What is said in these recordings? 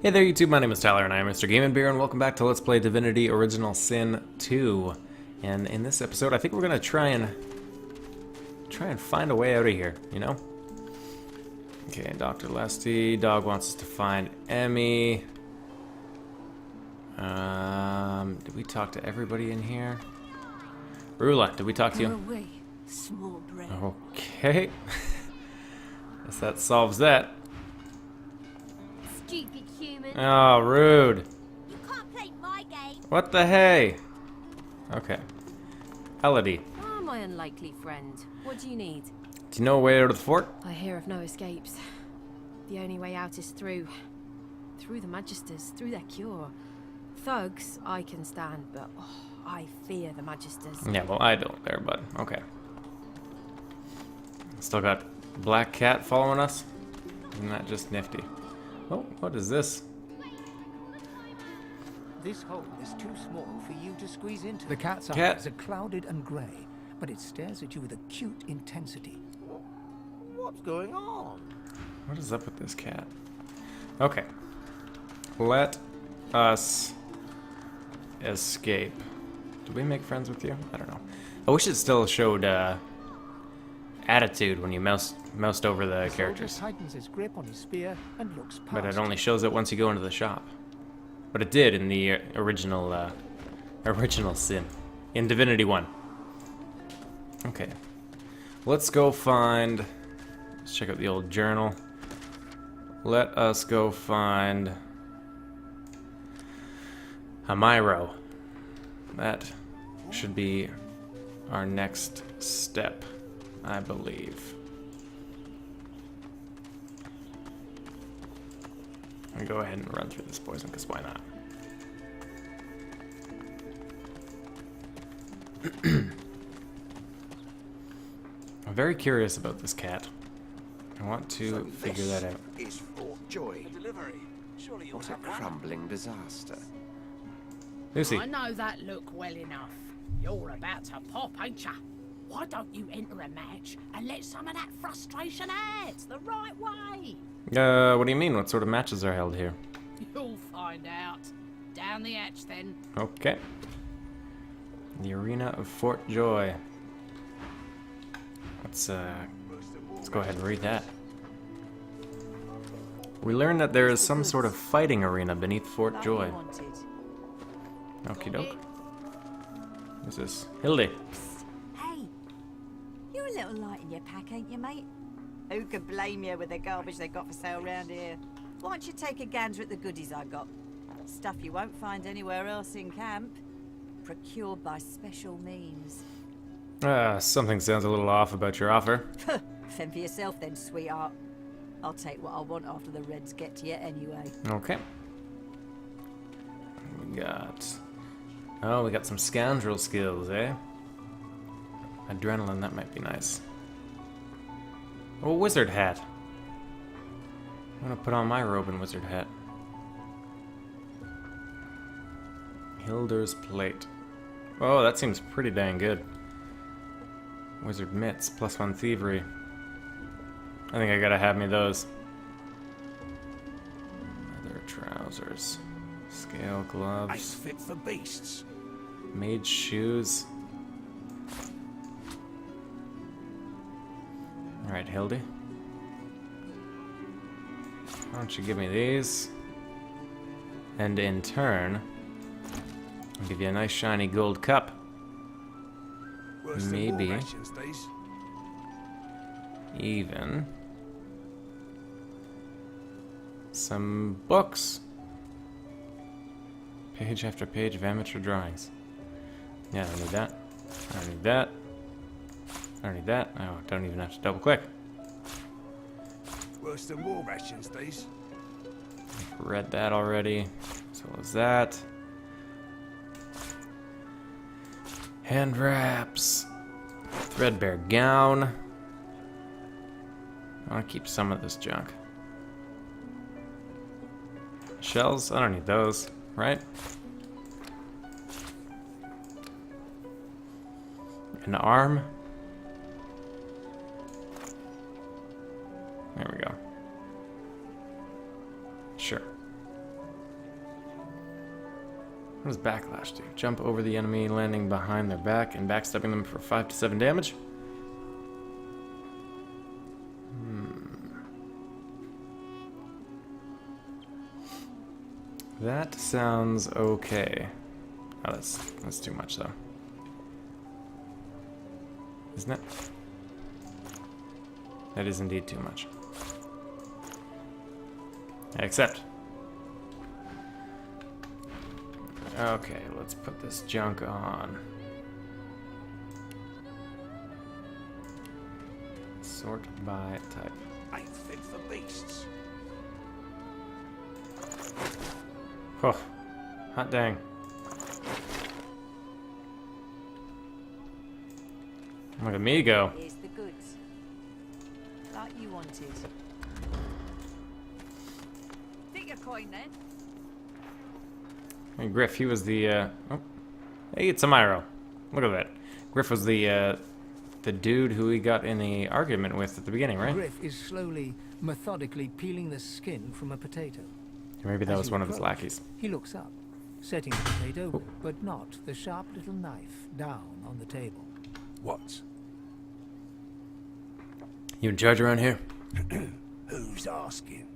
Hey there YouTube, my name is Tyler and I am Mr. Game & Beer and welcome back to Let's Play Divinity Original Sin 2. And in this episode I think we're gonna try and find a way out of here, you know? Okay, Dr. Lesty, dog wants us to find Emmy. Did we talk to everybody in here? Rula, did we talk to you? Away, small brain. Okay. Guess that solves that. Stupid human. Oh, rude. You can't play my game. What the hey? Okay. Elodie, Ah, my unlikely friend. What do you need? do you know a way out of the fort? I hear of no escapes. The only way out is through the Magisters, through their cure. Thugs, I can stand, but I fear the Magisters. Yeah, well, I don't there, but okay. Still got Black Cat following us? Isn't that just nifty? Oh, what is this? This hole is too small for you to squeeze into. The cat's Cat. eyes are clouded and grey, but it stares at you with acute intensity. What's going on? What is up with this cat? Okay. Let us escape. Did we make friends with you? I don't know. I wish it still showed attitude when you moused over the characters. Soldier tightens his grip on his spear and looks past. But it only shows it once you go into the shop. But it did in the original Sin. In Divinity 1. Okay. Let's go find... Let's check out the old journal. Let us go find... Amiro. That should be our next step, I believe. I'll go ahead and run through this poison, because why not? I'm very curious about this cat. I want to figure that out. Is Fort Joy. Delivery. Surely you'll have a crumbling disaster. Lucy. I know that look well enough. You're about to pop, ain't ya? Why don't you enter a match and let some of that frustration out the right way? What do you mean? What sort of matches are held here? You'll find out. Down the hatch then. Okay. The Arena of Fort Joy. Let's go ahead and read that. We learn that there is some sort of fighting arena beneath Fort Joy. Okie doke. Who's this? Hildy. Hey, you're a little light in your pack, ain't you, mate? Who could blame you with the garbage they got for sale round here? Why don't you take a gander at the goodies I got? Stuff you won't find anywhere else in camp. Procured by special means. Something sounds a little off about your offer. Fend for yourself then, sweetheart. I'll take what I want after the Reds get to you anyway. Okay. We got... Oh, we got some scoundrel skills, eh? Adrenaline, that might be nice. Oh, wizard hat. I'm gonna put on my robe and wizard hat. Hilder's plate. Oh, that seems pretty dang good. Wizard mitts, +1 thievery. I think I gotta have me those. Leather trousers. Scale gloves. Ice fit for beasts. Mage shoes. Alright, Hildy. Why don't you give me these? And in turn, I'll give you a nice shiny gold cup. Maybe even some books. Page after page of amateur drawings. Yeah, I don't need that. I don't need that. I don't need that. Oh, don't even have to double click. Worse than war rations, these. Read that already. So was that. Hand wraps. Threadbare gown. I want to keep some of this junk. Shells? I don't need those, right? An arm. There we go. Sure. What does backlash do? Jump over the enemy, landing behind their back and backstabbing them for 5 to 7 damage. That sounds okay. Oh, that's too much though. Isn't it? That is indeed too much. I accept. Okay, let's put this junk on. Sort by type. Ain't fit for beasts. Oh, hot dang. Look at me go. Here's the goods. Like you wanted. Take your coin then. Hey, Griff, he was the, oh. Hey, it's Amiro. Look at that. Griff was the dude who we got in the argument with at the beginning, right? Griff is slowly, methodically peeling the skin from a potato. Or maybe that As was you one of his approach, lackeys. He looks up, setting the potato, but not the sharp little knife down on the table. What? You in charge around here? Who's asking?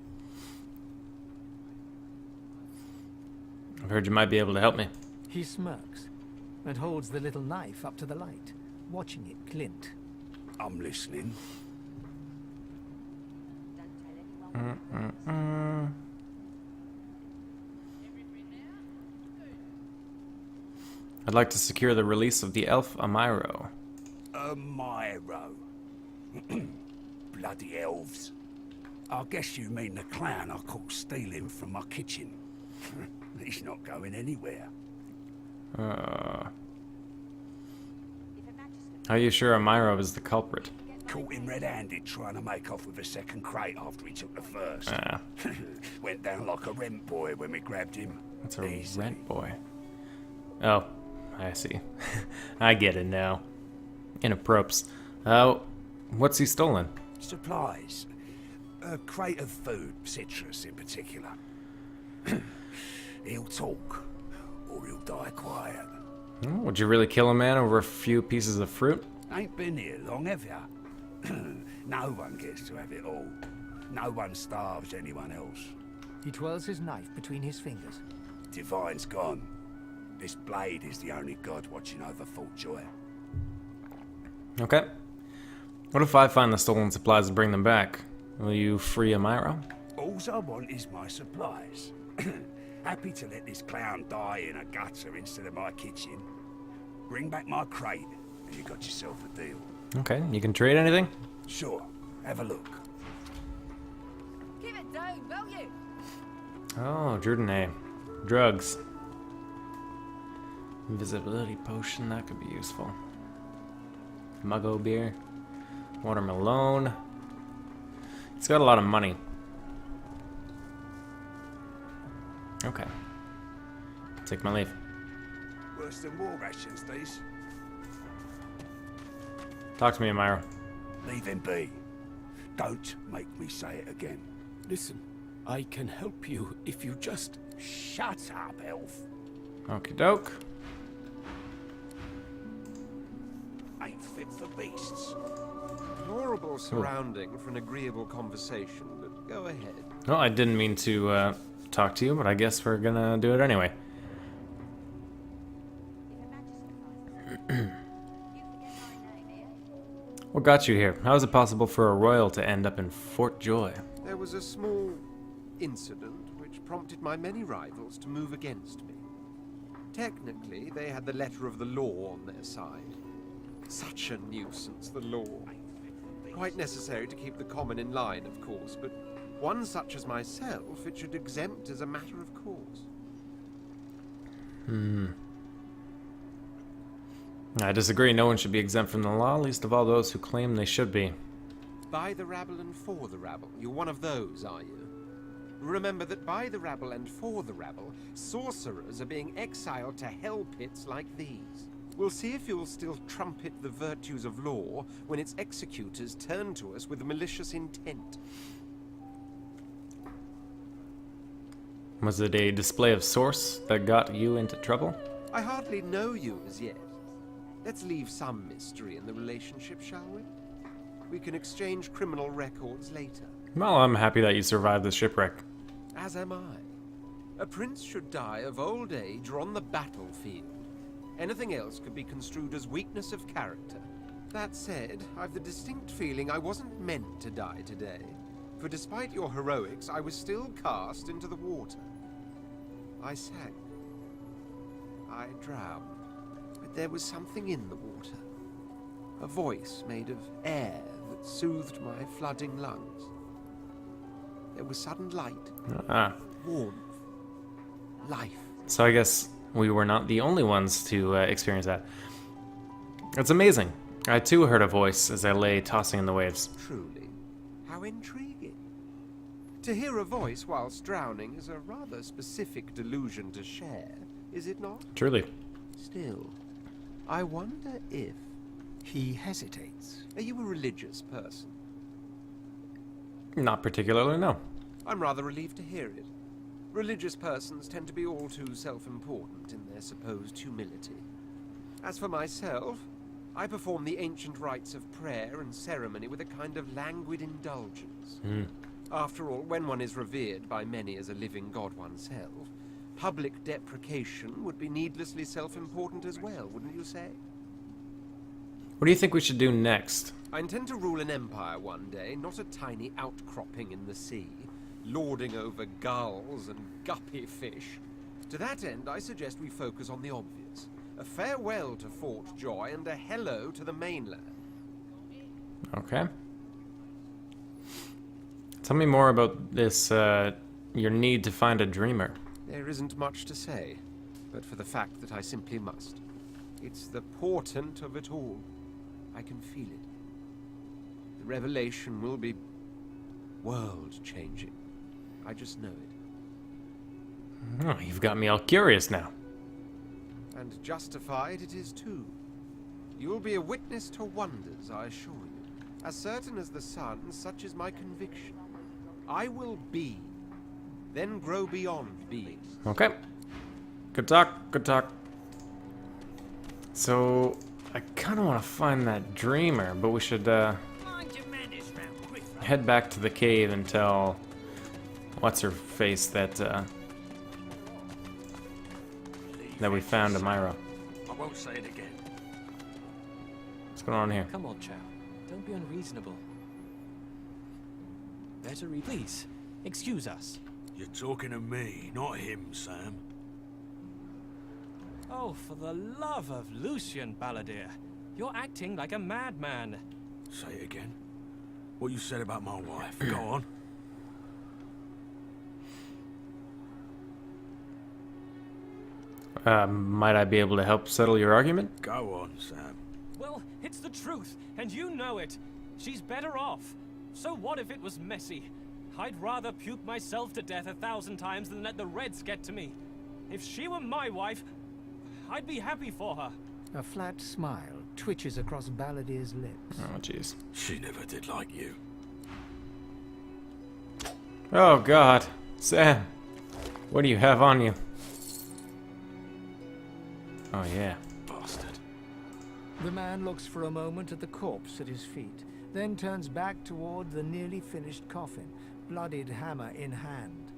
I've heard you might be able to help me. He smirks and holds the little knife up to the light, watching it glint. I'm listening. I'd like to secure the release of the elf Amiro. Amiro. Bloody elves. I guess you mean the clown I caught stealing from my kitchen. He's not going anywhere. Are you sure Amiro is the culprit? Caught him red-handed trying to make off with a second crate after he took the first. Ah, Went down like a rent boy when we grabbed him. that's a Easy. rent boy. Oh, I see. I get it now. Inapprops. What's he stolen? Supplies. A crate of food, citrus in particular. He'll talk, or he'll die quiet. Oh, would you really kill a man over a few pieces of fruit? Ain't been here long, have ya? No one gets to have it all. No one starves anyone else. He twirls his knife between his fingers. Divine's gone. This blade is the only god watching over Fort Joy. Okay. What if I find the stolen supplies and bring them back? Will you free Amiro? Alls I want is my supplies. Happy to let this clown die in a gutter instead of my kitchen. Bring back my crate, and you got yourself a deal. Okay, you can trade anything? Sure, have a look. Keep it down, will you? Oh, Jordan. Drugs. Invisibility potion, that could be useful. Muggo beer. Watermelon. It's got a lot of money. Okay. Take my leave. Worse than war rations, these. Talk to me, Amiro. Leave him be. Don't make me say it again. Listen, I can help you if you just... Shut up, elf. Okie doke. Ain't fit for beasts. Deplorable surrounding for an agreeable conversation, but go ahead. Well, I didn't mean to talk to you, but I guess we're gonna do it anyway. What got you here? How is it possible for a royal to end up in Fort Joy? There was a small incident which prompted my many rivals to move against me. Technically, they had the letter of the law on their side. Such a nuisance, the law. Quite necessary to keep the common in line, of course, but one such as myself it should exempt as a matter of course. I disagree. No one should be exempt from the law, least of all those who claim they should be. By the rabble and for the rabble. You're one of those, are you? Remember that by the rabble and for the rabble, sorcerers are being exiled to hell pits like these. We'll see if you'll still trumpet the virtues of law when its executors turn to us with malicious intent. Was it a display of source that got you into trouble? I hardly know you as yet. Let's leave some mystery in the relationship, shall we? We can exchange criminal records later. Well, I'm happy that you survived the shipwreck. As am I. A prince should die of old age or on the battlefield. Anything else could be construed as weakness of character. That said, I've the distinct feeling I wasn't meant to die today. For despite your heroics, I was still cast into the water. I sank. I drowned. But there was something in the water. A voice made of air that soothed my flooding lungs. There was sudden light, warmth, life. So I guess we were not the only ones to experience that. It's amazing. I too heard a voice as I lay tossing in the waves. Truly, how intriguing. To hear a voice whilst drowning is a rather specific delusion to share, is it not? Truly. Still, I wonder if... He hesitates. Are you a religious person? Not particularly, no. I'm rather relieved to hear it. Religious persons tend to be all too self-important in their supposed humility. As for myself, I perform the ancient rites of prayer and ceremony with a kind of languid indulgence. After all, when one is revered by many as a living god oneself, public deprecation would be needlessly self-important as well, wouldn't you say? What do you think we should do next? I intend to rule an empire one day, not a tiny outcropping in the sea, lording over gulls and guppy fish. To that end, I suggest we focus on the obvious. A farewell to Fort Joy and a hello to the mainland. Okay. Tell me more about this, your need to find a dreamer. There isn't much to say, but for the fact that I simply must. It's the portent of it all. I can feel it. The revelation will be world-changing. I just know it. Oh, you've got me all curious now. And justified it is too. You will be a witness to wonders, I assure you. As certain as the sun, such is my conviction. I will be, then grow beyond being. Okay. Good talk, good talk. So, I kind of want to find that dreamer, but we should head back to the cave and tell what's-her-face that that we found Amira. I won't say it again. What's going on here? Come on, Chow. Don't be unreasonable. Better please, excuse us. You're talking to me, not him, Sam. Oh, for the love of Lucian, Balladeer. You're acting like a madman. Say it again. What you said about my wife. Go on. Might I be able to help settle your argument? Go on, Sam. Well, it's the truth, and you know it. She's better off. So what if it was messy? I'd rather puke myself to death 1,000 times than let the Reds get to me. If she were my wife, I'd be happy for her. A flat smile twitches across Balladeer's lips. Oh, jeez. She never did like you. Oh, God. Sam, what do you have on you? Oh, yeah. Bastard. The man looks for a moment at the corpse at his feet, then turns back toward the nearly finished coffin, bloodied hammer in hand.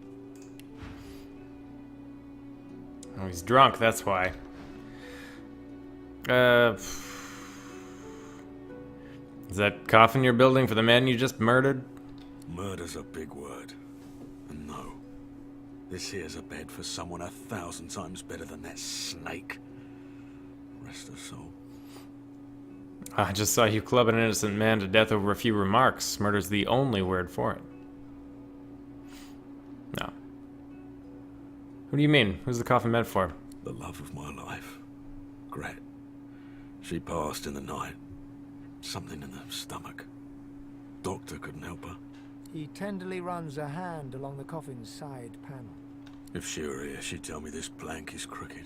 Oh, he's drunk, that's why. Is that coffin you're building for the man you just murdered? Murder's a big word. And no. This here's a bed for someone 1,000 times better than that snake. Rest her soul. I just saw you club an innocent man to death over a few remarks. Murder's the only word for it. No. What do you mean? Who's the coffin meant for? The love of my life. Gret. She passed in the night. Something in the stomach. Doctor couldn't help her. He tenderly runs a hand along the coffin's side panel. If she were here, she'd tell me this plank is crooked.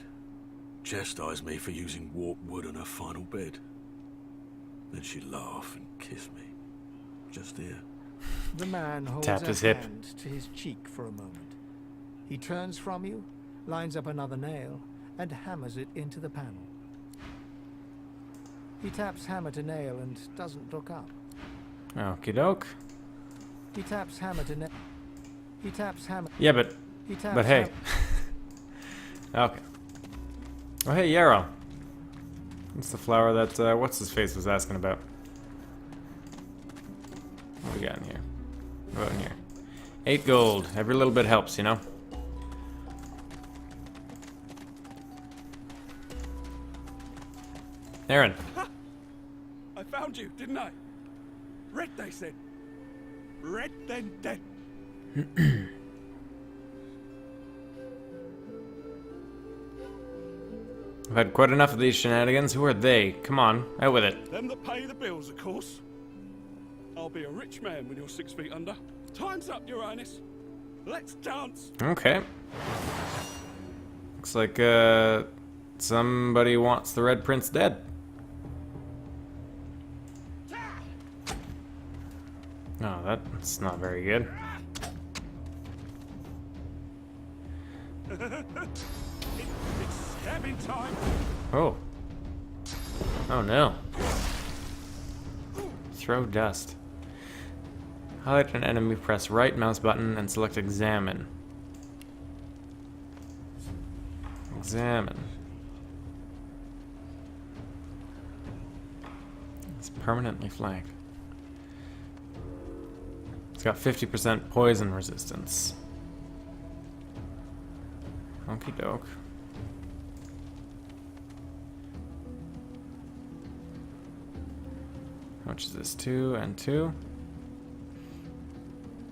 Chastise me for using warped wood on her final bed. Then she'd laugh and kiss me. Just here. The man holds Tapped a his hip. hand to his cheek for a moment. He turns from you, lines up another nail, and hammers it into the panel. He taps hammer to nail and doesn't look up. Okie doke. He taps hammer to nail. He taps hammer. Yeah, but He taps But hey. Okay. Oh, hey, Yarrow. That's the flower that, what's-his-face was asking about. What do we got in here? What in here? 8 gold. Every little bit helps, you know? Aaron. I found you, didn't I? Red, they said. Red, then dead. I've had quite enough of these shenanigans. Who are they? Come on, out with it. Them that pay the bills, of course. I'll be a rich man when you're 6 feet under. Time's up, Your Highness. Let's dance. Okay. Looks like, somebody wants the Red Prince dead. Oh, that's not very good. It's stabbing time. Oh. Oh no. Throw dust. Highlight an enemy, press right mouse button, and select examine. Examine. It's permanently flanked. It's got 50% poison resistance. Okie doke. How much is this? 2 and 2.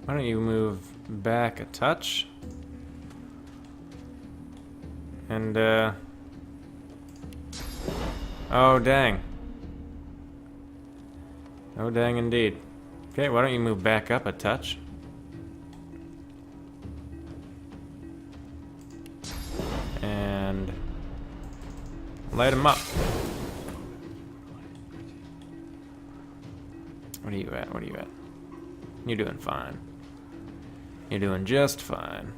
Why don't you move back a touch? And, oh, dang. Oh, dang indeed. Okay, why don't you move back up a touch? And light him up. What are you at? What are you at? You're doing fine. You're doing just fine.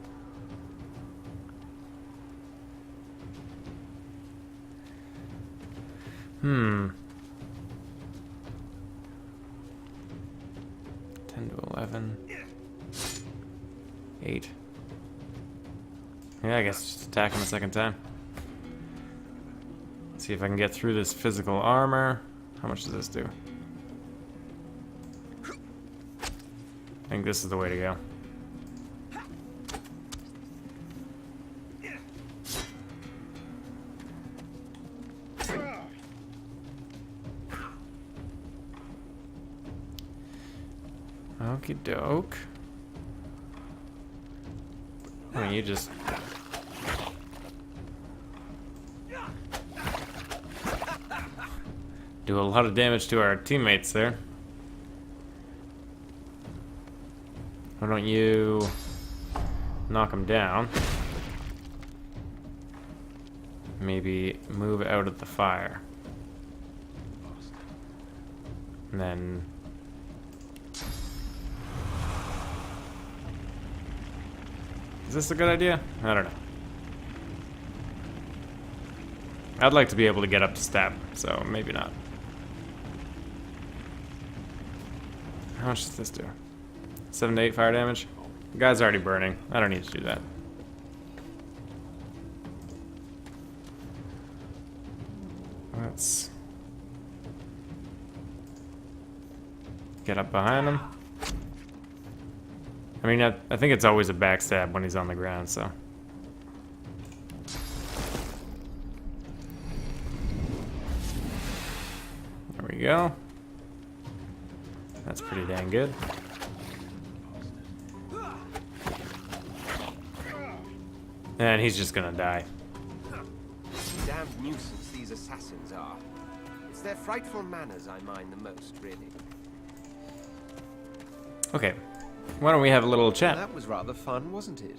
Hmm. 10 to 11. 8. Yeah, I guess just attack him a second time. See if I can get through this physical armor. How much does this do? I think this is the way to go. Okie doke. I mean, you just... do a lot of damage to our teammates there. Why don't you knock him down? Maybe move out of the fire. And then... is this a good idea? I don't know. I'd like to be able to get up to stab, so maybe not. How much does this do? 7 to 8 fire damage? The guy's already burning. I don't need to do that. Let's get up behind him. I mean, I think it's always a backstab when he's on the ground, so. There we go. That's pretty dang good. And he's just gonna die. Damned nuisance these assassins are. It's their frightful manners I mind the most, really. Okay. Why don't we have a little chat? That was rather fun, wasn't it?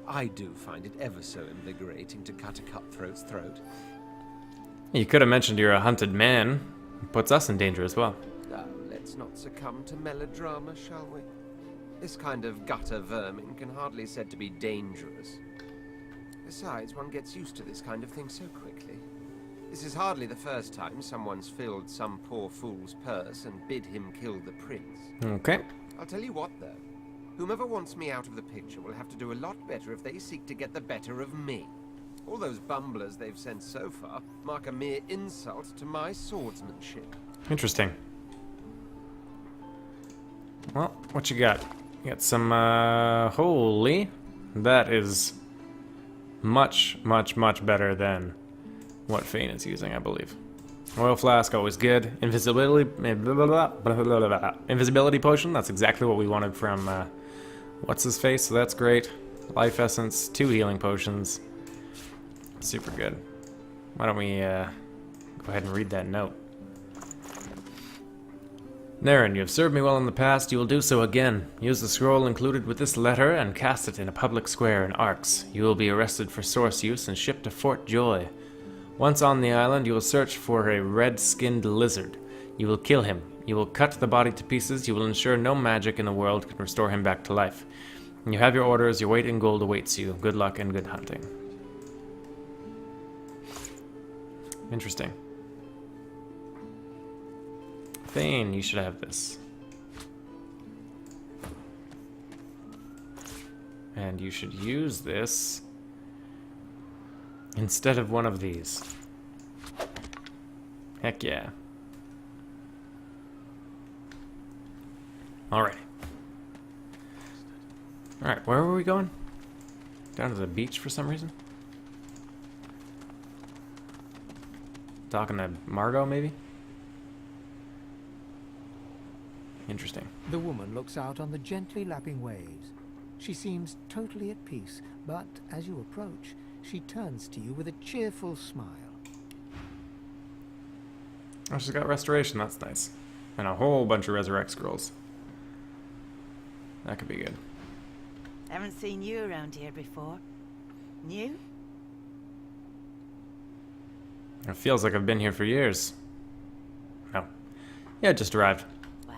I do find it ever so invigorating to cut a cutthroat's throat. You could have mentioned you're a hunted man. It puts us in danger as well. Let's not succumb to melodrama, shall we? This kind of gutter vermin can hardly be said to be dangerous. Besides, one gets used to this kind of thing so quickly. This is hardly the first time someone's filled some poor fool's purse and bid him kill the prince. Okay. I'll tell you what, though. Whomever wants me out of the picture will have to do a lot better if they seek to get the better of me. All those bumblers they've sent so far mark a mere insult to my swordsmanship. Interesting. Well, what you got? You got some, holy. That is much, much, much better than what Fane is using, I believe. Oil flask, always good. Invisibility potion, that's exactly what we wanted from, what's his face, so that's great. Life essence, 2 healing potions. Super good. Why don't we, go ahead and read that note. Naren, you have served me well in the past, you will do so again. Use the scroll included with this letter and cast it in a public square in Arx. You will be arrested for source use and shipped to Fort Joy. Once on the island, you will search for a red-skinned lizard. You will kill him. You will cut the body to pieces. You will ensure no magic in the world can restore him back to life. You have your orders. Your weight in gold awaits you. Good luck and good hunting. Interesting. Thane, you should have this. And you should use this instead of one of these. Heck yeah. Alrighty. Alright, where were we going? Down to the beach for some reason? Talking to Margot, maybe? Interesting. The woman looks out on the gently lapping waves. She seems totally at peace, but as you approach, she turns to you with a cheerful smile. Oh, she's got restoration, that's nice. And a whole bunch of resurrect scrolls. That could be good. Haven't seen you around here before. New? It feels like I've been here for years. No. Yeah, just arrived. Well,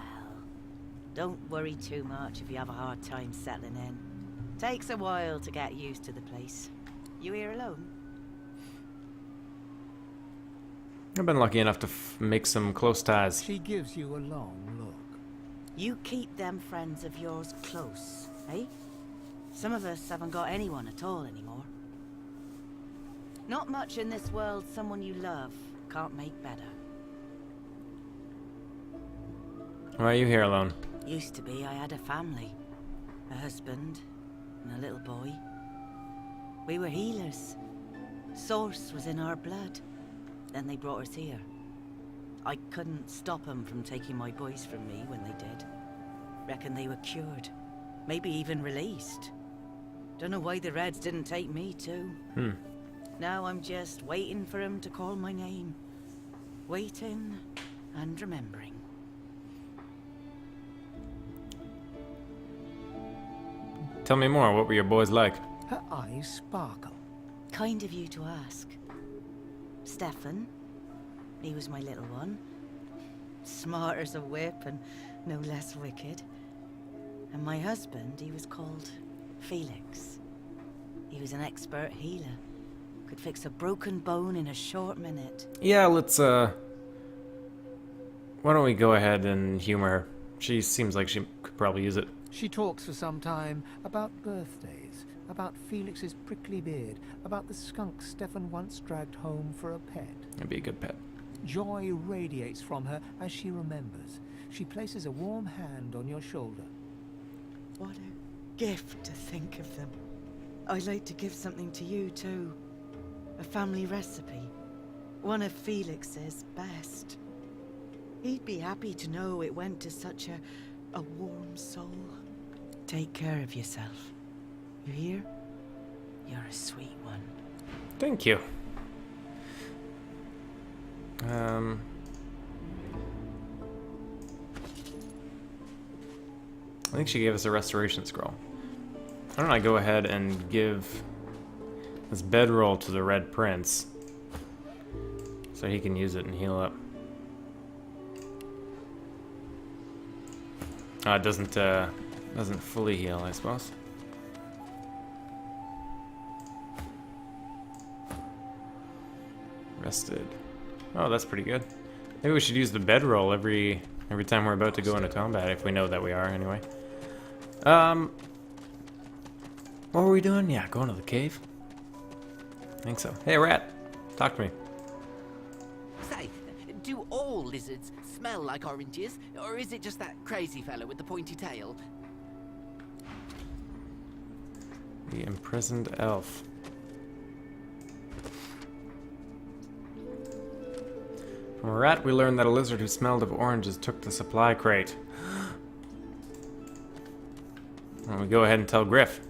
don't worry too much if you have a hard time settling in. Takes a while to get used to the place. You here alone? I've been lucky enough to make some close ties. She gives you a long look. You keep them friends of yours close, eh? Some of us haven't got anyone at all anymore. Not much in this world someone you love can't make better. Why are you here alone? Used to be I had a family. A husband and a little boy. We were healers. Source was in our blood. Then they brought us here. I couldn't stop them from taking my boys from me when they did. Reckon they were cured. Maybe even released. Don't know why the Reds didn't take me too. Now I'm just waiting for him to call my name. Waiting and remembering. Tell me more, what were your boys like? Her eyes sparkle. Kind of you to ask. Stefan, he was my little one. Smart as a whip and no less wicked. And my husband, he was called Felix. He was an expert healer. Could fix a broken bone in a short minute. Yeah, let's, why don't we go ahead and humor her? She seems like she could probably use it. She talks for some time about birthdays, about Felix's prickly beard, about the skunk Stefan once dragged home for a pet. That'd be a good pet. Joy radiates from her as she remembers. She places a warm hand on your shoulder. What a gift to think of them. I'd like to give something to you too. A family recipe. One of Felix's best. He'd be happy to know it went to such a warm soul. Take care of yourself. You hear? You're a sweet one. Thank you. I think she gave us a restoration scroll. Why don't I go ahead and give this bedroll to the Red Prince so he can use it and heal up. It doesn't Doesn't fully heal, I suppose. Rested. Oh, that's pretty good. Maybe we should use the bedroll every time we're about to go into combat, if we know that we are, anyway. What were we doing? Yeah, going to the cave? I think so. Hey, rat! Talk to me. Say, do all lizards smell like oranges, or is it just that crazy fellow with the pointy tail? The imprisoned elf. From a rat, we learned that a lizard who smelled of oranges took the supply crate. Well, we go ahead and tell Griff.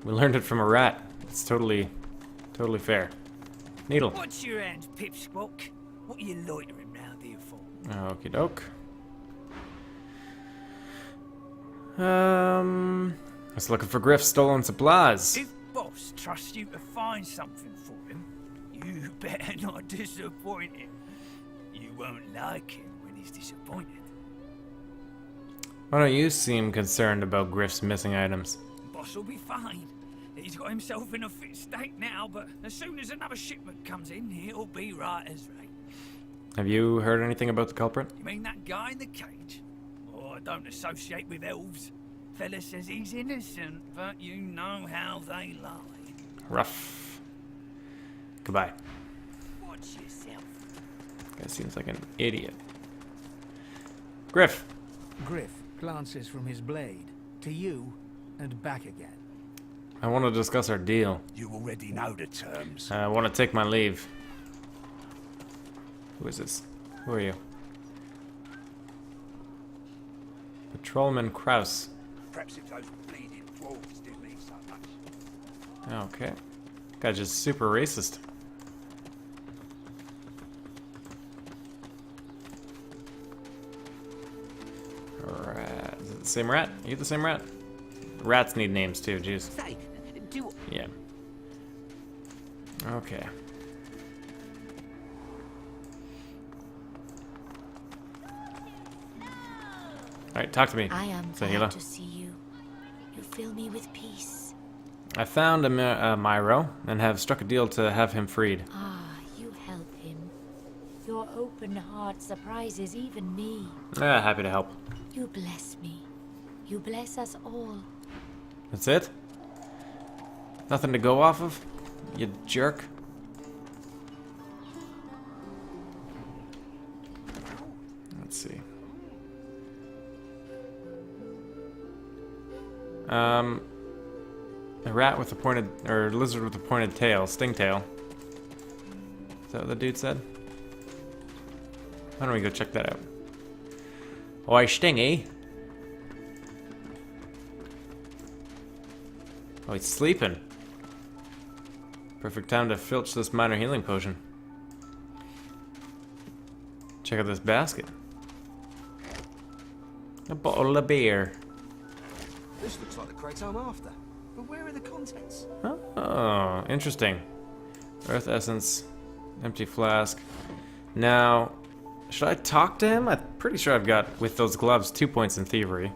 We learned it from a rat. It's totally fair. Needle. What's your hand, Pipsqueak? What are you loitering round here for? Okie doke. Let's looking for Griff's stolen supplies. If boss trusts you to find something for him, you better not disappoint him. You won't like him when he's disappointed. Why don't you seem concerned about Griff's missing items? Boss will be fine. He's got himself in a fit state now, but as soon as another shipment comes in, he'll be right as rain. Have you heard anything about the culprit? You mean that guy in the cage? Oh, I don't associate with elves. Fella says he's innocent, but you know how they lie. Rough. Goodbye. Watch yourself. Guy seems like an idiot. Griff. Griff glances from his blade to you and back again. I want to discuss our deal. You already know the terms. I want to take my leave. Who is this? Who are you? Patrolman Kraus. Perhaps if those bleeding dwarves didn't mean so much. Okay. Guy's just super racist. Rat. Is it the same rat? Are you the same rat? Rats need names too, jeez. Say, do... Yeah. Okay. Alright, talk to me. I am Say glad hello. to see you. You fill me with peace. I found a Myro and have struck a deal to have him freed. Ah, you help him. Your open heart surprises even me. Happy to help. You bless me. You bless us all. That's it? Nothing to go off of? You jerk. Let's see. A rat with a pointed, or lizard with a pointed tail, stingtail. Is that what the dude said? Why don't we go check that out? Oi, Stingy. Oh, he's sleeping. Perfect time to filch this minor healing potion. Check out this basket. A bottle of beer. This looks like the crate I'm after. But where are the contents? Oh, interesting. Earth essence, empty flask. Now, should I talk to him? I'm pretty sure I've got, with those gloves, 2 points in thievery.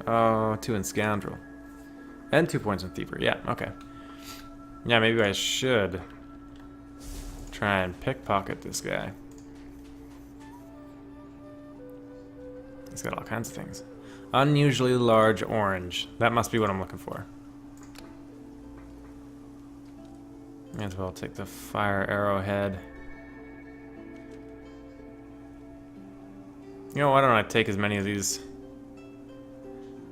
Oh, 2 in scoundrel. And 2 points in thievery. Yeah, okay. Yeah, maybe I should try and pickpocket this guy. He's got all kinds of things. Unusually large orange. That must be what I'm looking for. May as well take the fire arrowhead. You know, why don't I take as many of these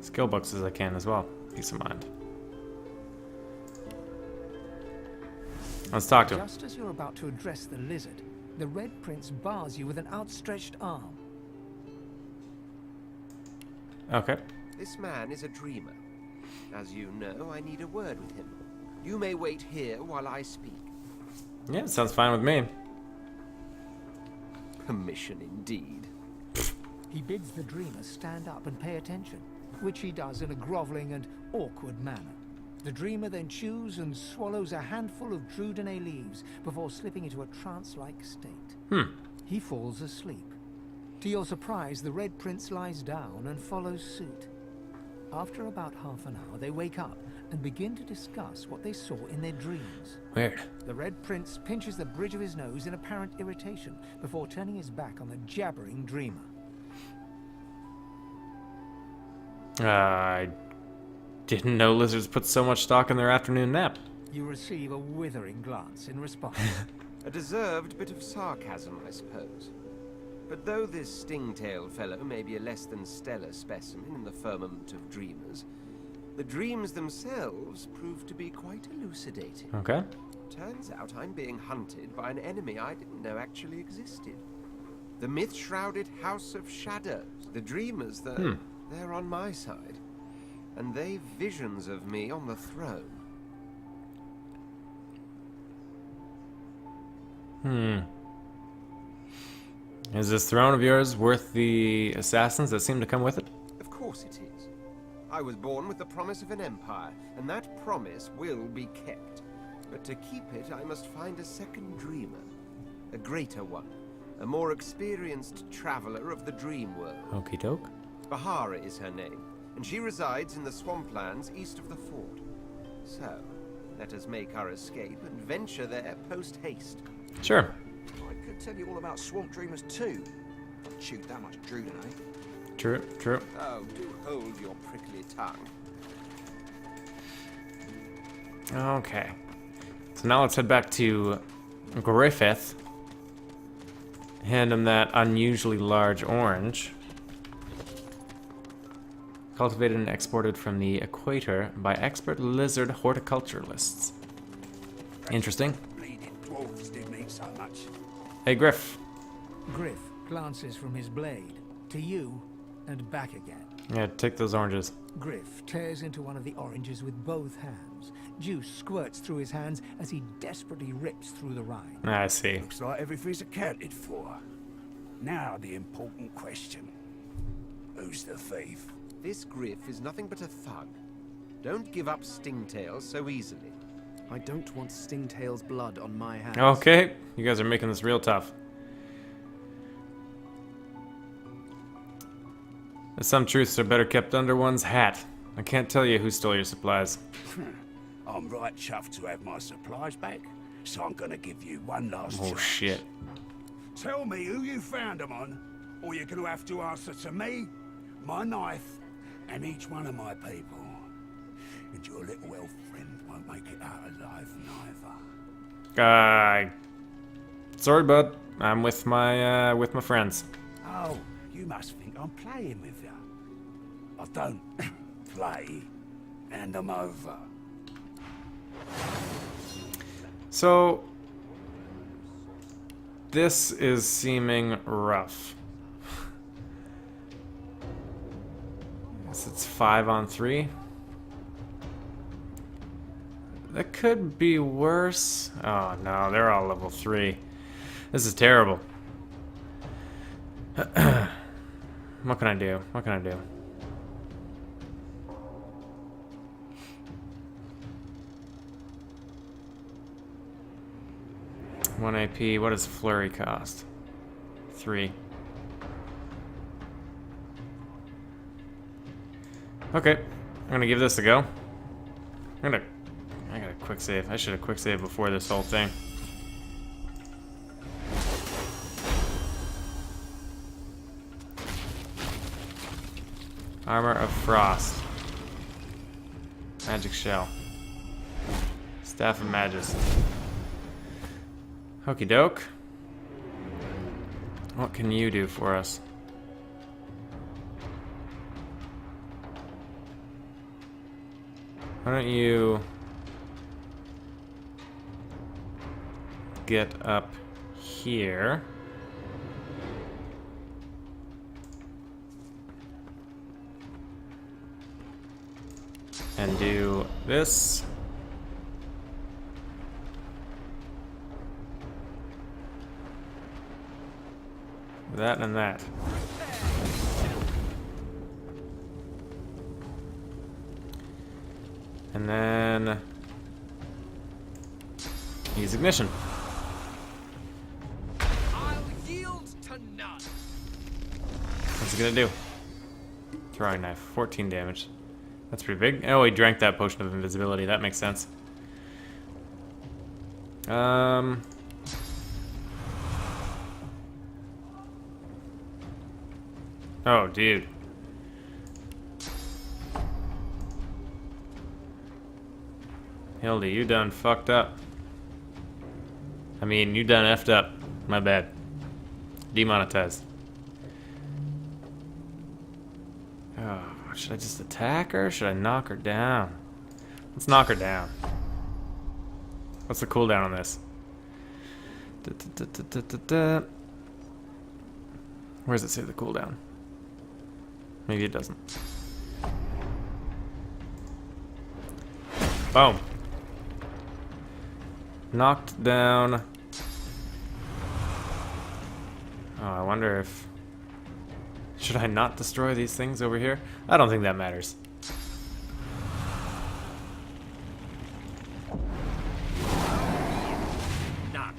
skill books as I can as well? Peace of mind. Let's talk to him. Just as you're about to address the lizard, the Red Prince bars you with an outstretched arm. Okay. This man is a dreamer. As you know, I need a word with him. You may wait here while I speak. Yeah, it sounds fine with me. Permission indeed. He bids the dreamer stand up and pay attention, which he does in a groveling and awkward manner. The dreamer then chews and swallows a handful of Drudene leaves before slipping into a trance-like state. He falls asleep. To your surprise, the Red Prince lies down and follows suit. After about half an hour, they wake up and begin to discuss what they saw in their dreams. Weird. The Red Prince pinches the bridge of his nose in apparent irritation before turning his back on the jabbering dreamer. I didn't know lizards put so much stock in their afternoon nap. You receive a withering glance in response. A deserved bit of sarcasm, I suppose. But though this stingtail fellow may be a less than stellar specimen in the firmament of dreamers, the dreams themselves prove to be quite elucidating. Okay. Turns out I'm being hunted by an enemy I didn't know actually existed. The myth-shrouded House of Shadows. The dreamers, they're on my side. And they've visions of me on the throne. Is this throne of yours worth the assassins that seem to come with it? Of course it is. I was born with the promise of an empire, and that promise will be kept. But to keep it, I must find a second dreamer. A greater one. A more experienced traveler of the dream world. Okie doke. Bahara is her name, and she resides in the swamplands east of the fort. So, let us make our escape and venture there post-haste. Sure. I could tell you all about swamp dreamers too. I've chewed that much Druden, eh? True, true. Oh, do hold your prickly tongue. Okay. So now let's head back to Griffith. Hand him that unusually large orange. Cultivated and exported from the equator by expert lizard horticulturalists. Interesting. Bleeding dwarves did mean so much. Hey, Griff. Griff glances from his blade to you and back again. Yeah, take those oranges. Griff tears into one of the oranges with both hands. Juice squirts through his hands as he desperately rips through the rind. I see. Looks like everything's accounted for. Now the important question. Who's the thief? This Griff is nothing but a thug. Don't give up Stingtail so easily. I don't want Stingtail's blood on my hands. Okay, you guys are making this real tough. Some truths are better kept under one's hat. I can't tell you who stole your supplies. I'm right chuffed to have my supplies back, so I'm gonna give you one last Oh chance. shit. Tell me who you found them on, or you're gonna have to answer to me, my knife, and each one of my people. And your little elf friend won't make it out alive neither. Sorry, bud. I'm with my friends. Oh, you must think I'm playing with you. I don't play, and I'm over. So, this is seeming rough. Guess it's 5-on-3. That could be worse. Oh no, they're all level 3. This is terrible. What can I do? What can I do? One AP. What does flurry cost? 3. Okay, I'm gonna give this a go. I got a quick save. I should have quick saved before this whole thing. Armor of Frost. Magic Shell. Staff of Magus. Okie doke. What can you do for us? Why don't you get up here? And do this. That and that. And then use ignition. I'll yield to none. he gonna do? Throwing knife, 14 damage. That's pretty big. Oh, he drank that potion of invisibility. That makes sense. Oh, dude. Hildy, you done fucked up. I mean, you done effed up. My bad. Demonetized. Oh, should I just attack her? Should I knock her down? Let's knock her down. What's the cooldown on this? Where does it say the cooldown? Maybe it doesn't. Boom. Knocked down. Oh, I wonder if... Should I not destroy these things over here? I don't think that matters. None.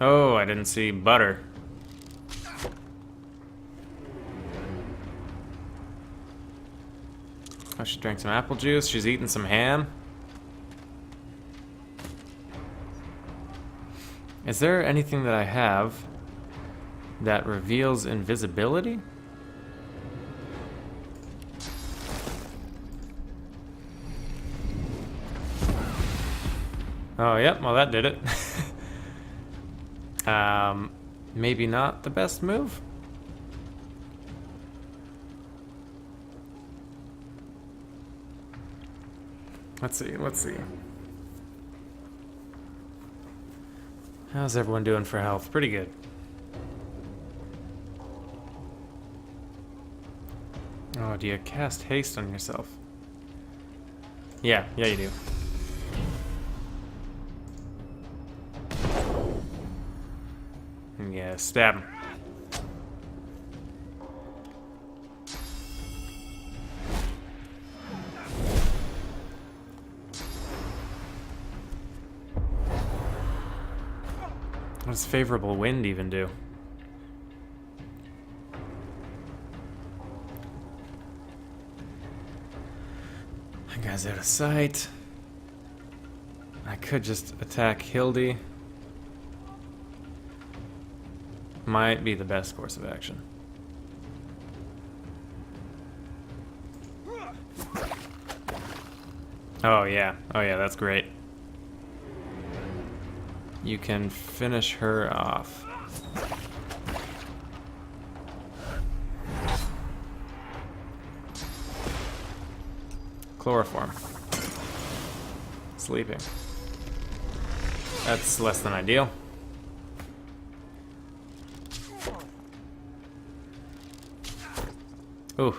Oh, I didn't see butter. Oh, she drank some apple juice. She's eating some ham. Is there anything that I have that reveals invisibility? Oh, yep. Well, that did it. Maybe not the best move. Let's see, let's see. How's everyone doing for health? Pretty good. Oh, do you cast haste on yourself? Yeah, you do. Yeah, stab him. What does favorable wind even do? That guy's out of sight. I could just attack Hildy. Might be the best course of action. Oh yeah, that's great. You can finish her off. Chloroform. Sleeping. That's less than ideal. Ooh.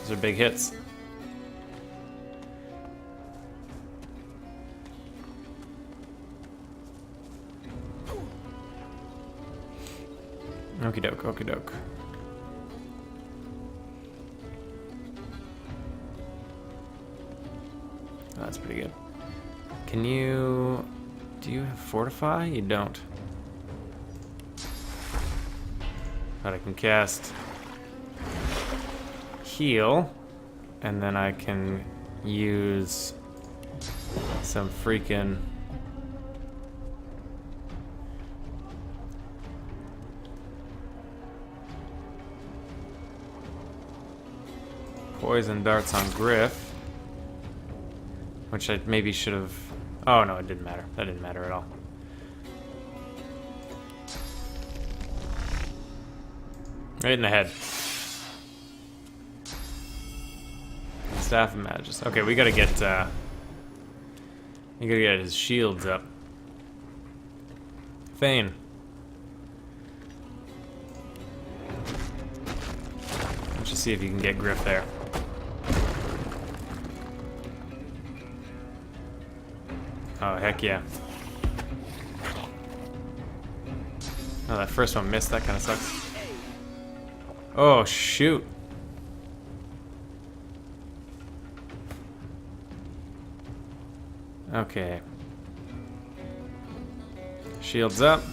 Those are big hits. Okie doke, okie doke. Oh, that's pretty good. Can you... Do you have Fortify? You don't. But I can cast Heal, and then I can use some freaking... Poison darts on Griff, which I maybe should have... Oh no, it didn't matter. That didn't matter at all. Right in the head. Staff of Magus. Okay, we gotta get his shields up. Thane. Let's just see if you can get Griff there. Oh, heck yeah. Oh, that first one missed. That kind of sucks. Oh, shoot. Okay. Shields up.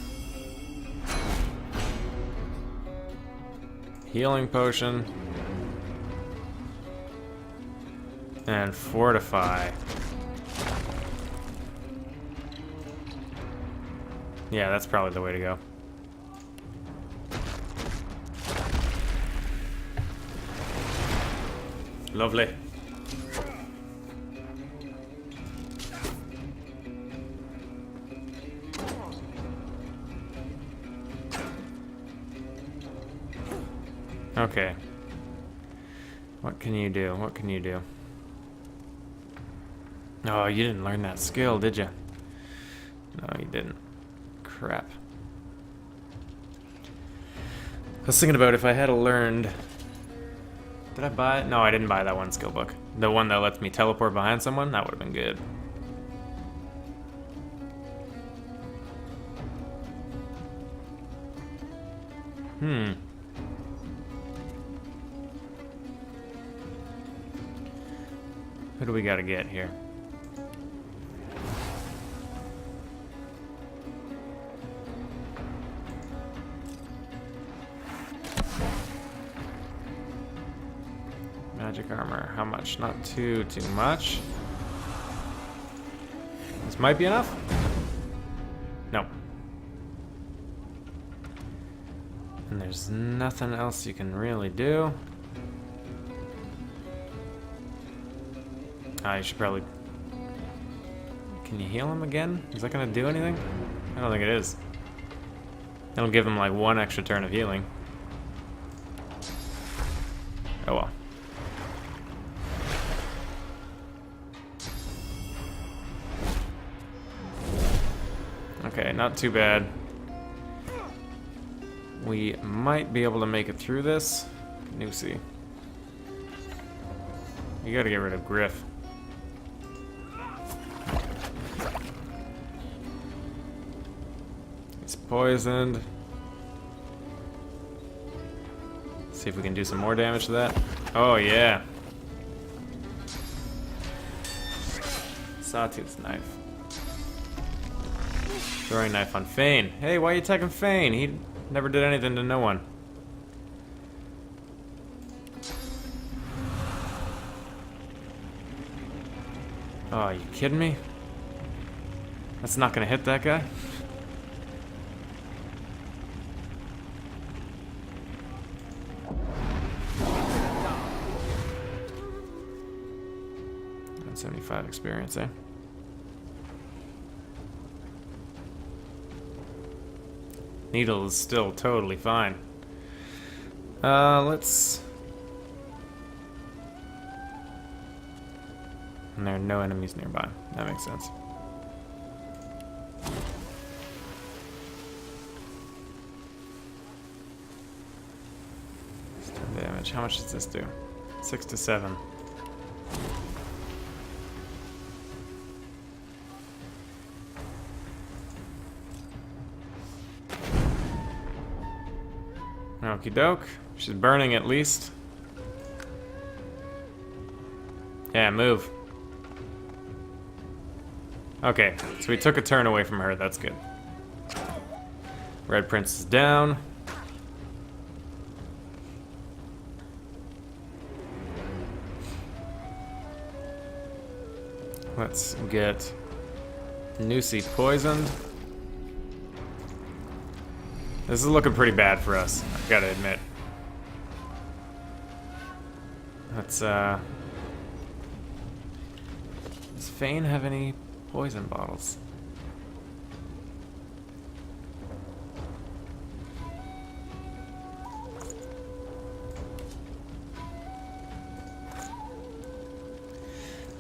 Healing potion. And fortify. Yeah, that's probably the way to go. Lovely. Okay. What can you do? What can you do? Oh, you didn't learn that skill, did you? No, you didn't. Crap. I was thinking about if I had learned... Did I buy it? No, I didn't buy that one skill book. The one that lets me teleport behind someone? That would have been good. Who do we gotta get here? Magic armor. How much? Not too much. This might be enough? No. And there's nothing else you can really do. You should probably... Can you heal him again? Is that gonna do anything? I don't think it is. It'll give him like one extra turn of healing. Oh well. Okay, not too bad. We might be able to make it through this. Noosey. You gotta get rid of Griff. He's poisoned. See if we can do some more damage to that. Oh yeah. Sawtooth's knife. Throwing knife on Fane. Hey, why are you attacking Fane? He never did anything to no one. Oh, are you kidding me? That's not gonna hit that guy? And 75 experience, eh? Needle is still totally fine. Let's... And there are no enemies nearby. That makes sense. Stun damage. How much does this do? 6 to 7. Okie doke. She's burning at least. Yeah, move. Okay, so we took a turn away from her. That's good. Red Prince is down. Let's get Noosey poisoned. This is looking pretty bad for us, I've got to admit. Let's, does Fane have any poison bottles?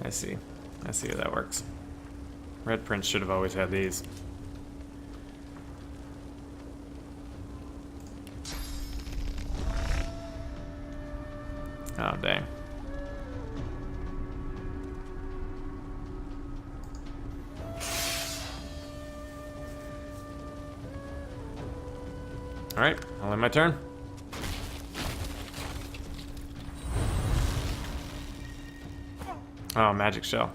I see. I see how that works. Red Prince should have always had these. Oh, dang. Alright, I'll end my turn. Oh, magic shell.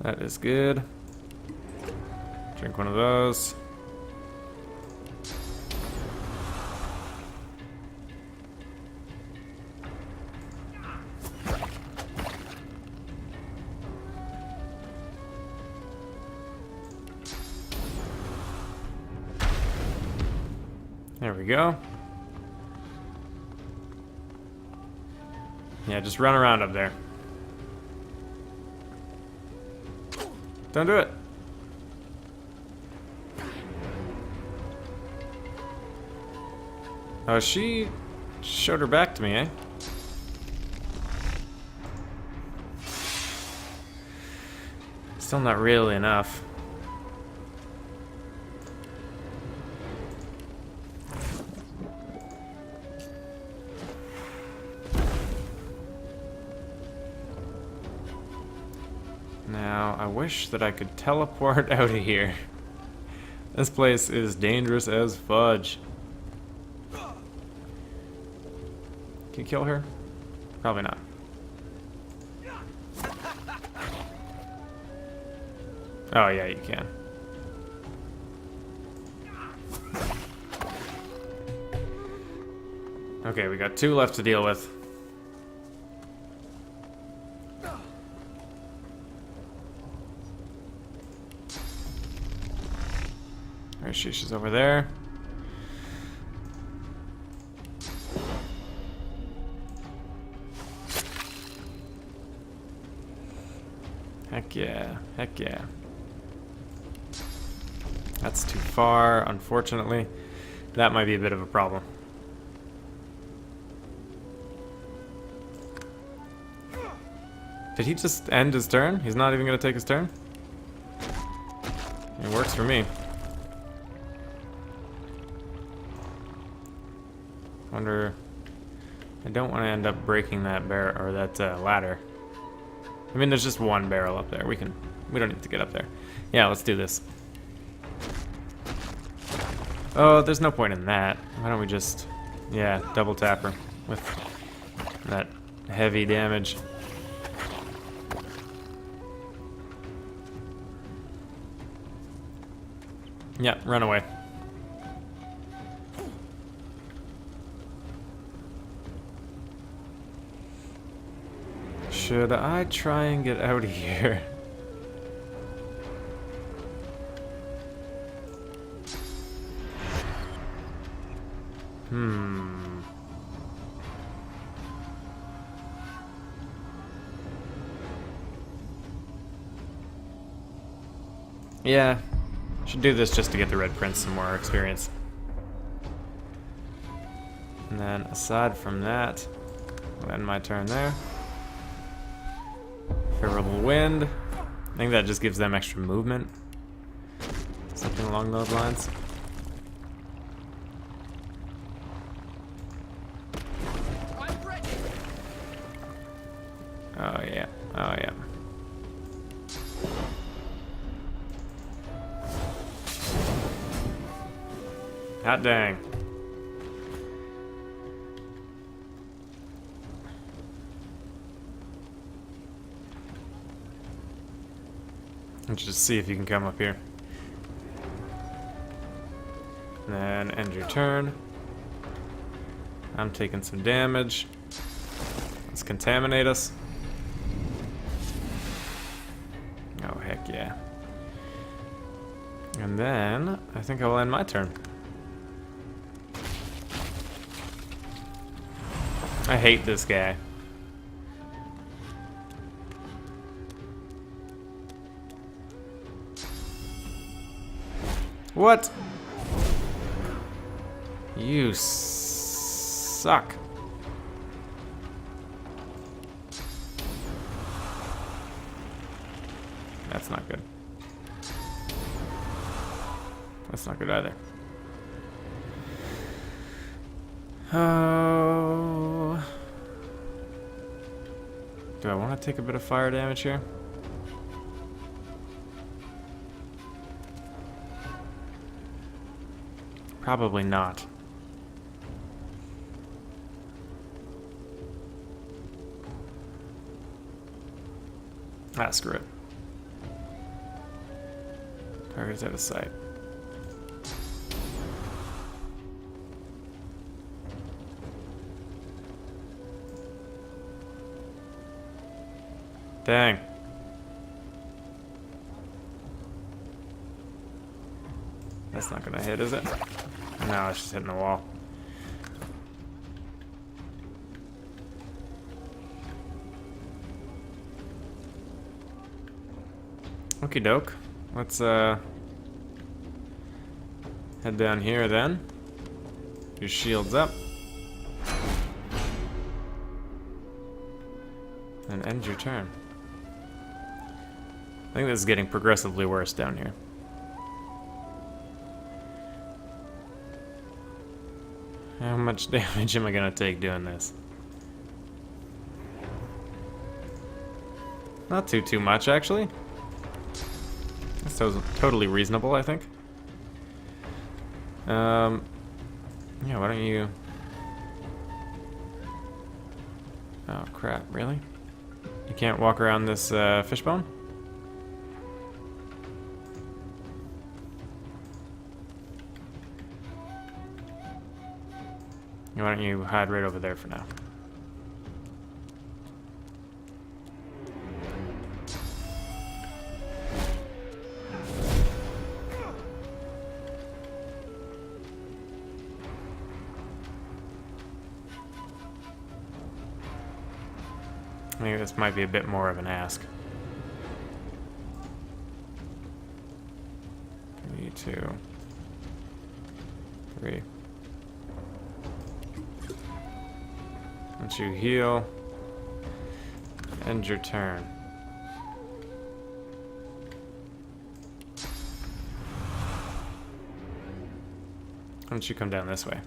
That is good. Drink one of those. we go. Yeah, just run around up there. Don't do it. Oh, she showed her back to me, eh? Still not really enough. Now, I wish that I could teleport out of here. This place is dangerous as fudge. Can you kill her? Probably not. Oh yeah, you can. Okay, we got 2 left to deal with. Where is she? She's over there. Heck yeah, heck yeah. That's too far, unfortunately. That might be a bit of a problem. Did he just end his turn? He's not even going to take his turn? It works for me. Wonder... I don't want to end up breaking that barrel or that ladder. I mean, there's just one barrel up there. We don't need to get up there. Yeah, let's do this. Oh, there's no point in that. Why don't we just, yeah, double tap her with that heavy damage. Yeah, run away. Should I try and get out of here? Yeah, should do this just to get the Red Prince some more experience. And then aside from that, I'll end my turn there. Favorable wind. I think that just gives them extra movement. Something along those lines. Oh yeah, oh yeah. Hot dang. Let's just see if you can come up here. And then end your turn. I'm taking some damage. Let's contaminate us. Oh, heck yeah. And then I think I will end my turn. I hate this guy. What? You suck. That's not good. That's not good either. Oh. Do I want to take a bit of fire damage here? Probably not. Ah, screw it. Target's out of sight. Dang. That's not gonna hit, is it? No, it's just hitting the wall. Okie doke. Let's head down here then. Your shield's up. And end your turn. I think this is getting progressively worse down here. How much damage am I gonna take doing this? Not too much, actually. That's totally reasonable, I think. Yeah, why don't you... Oh, crap, really? You can't walk around this fishbone? Why don't you hide right over there for now? I think this might be a bit more of an ask. 3, 2, 3. Once you heal, end your turn. Why don't you come down this way?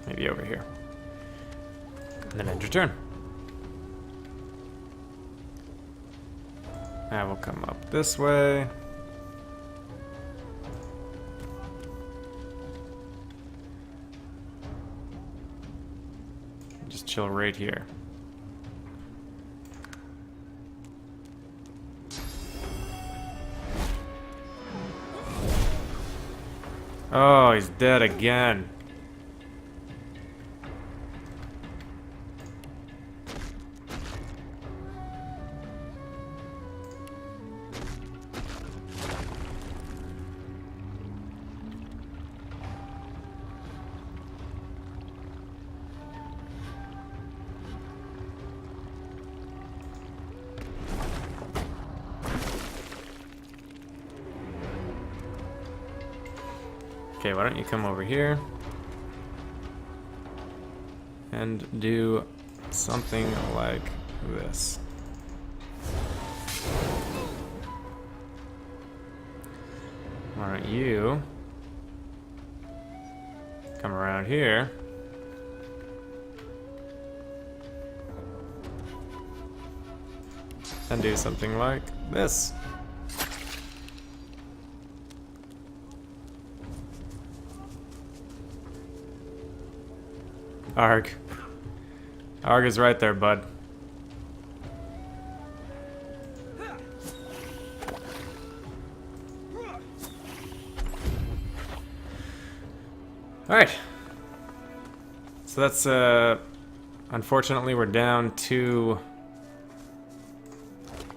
Maybe over here. And then end your turn. Now we'll come up this way. Just chill right here. Oh, he's dead again. Okay, why don't you come over here and do something like this. Why don't you come around here and do something like this. Arg. Arg is right there, bud. Alright. So that's, unfortunately we're down to...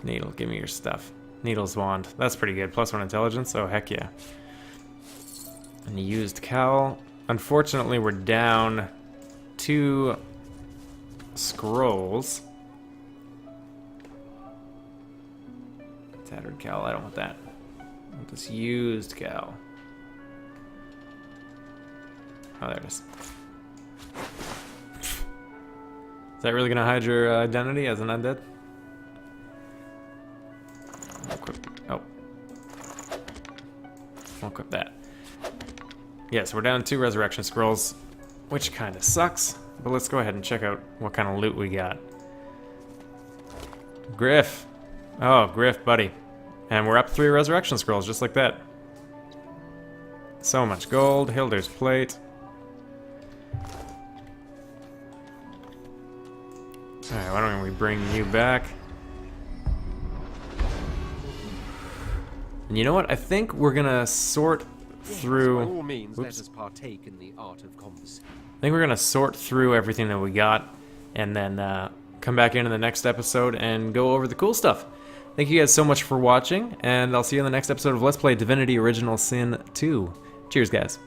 Needle, give me your stuff. Needle's wand. That's pretty good. +1 intelligence, oh heck yeah. And used cowl. Unfortunately we're down 2 scrolls. Tattered cowl, I don't want that. I want this used cowl. Oh, there it is. Is that really gonna hide your identity as an undead? Oh. I'll equip that. Yeah, so we're down 2 resurrection scrolls, which kind of sucks, but let's go ahead and check out what kind of loot we got. Griff. Oh, Griff, buddy. And we're up 3 resurrection scrolls, just like that. So much gold. Hilder's plate. Alright, why don't we bring you back? And you know what? I think we're gonna sort through... Yes, by all means, let us partake in the art of conversation. I think we're gonna sort through everything that we got, and then come back in the next episode and go over the cool stuff. Thank you guys so much for watching, and I'll see you in the next episode of Let's Play Divinity Original Sin 2. Cheers, guys.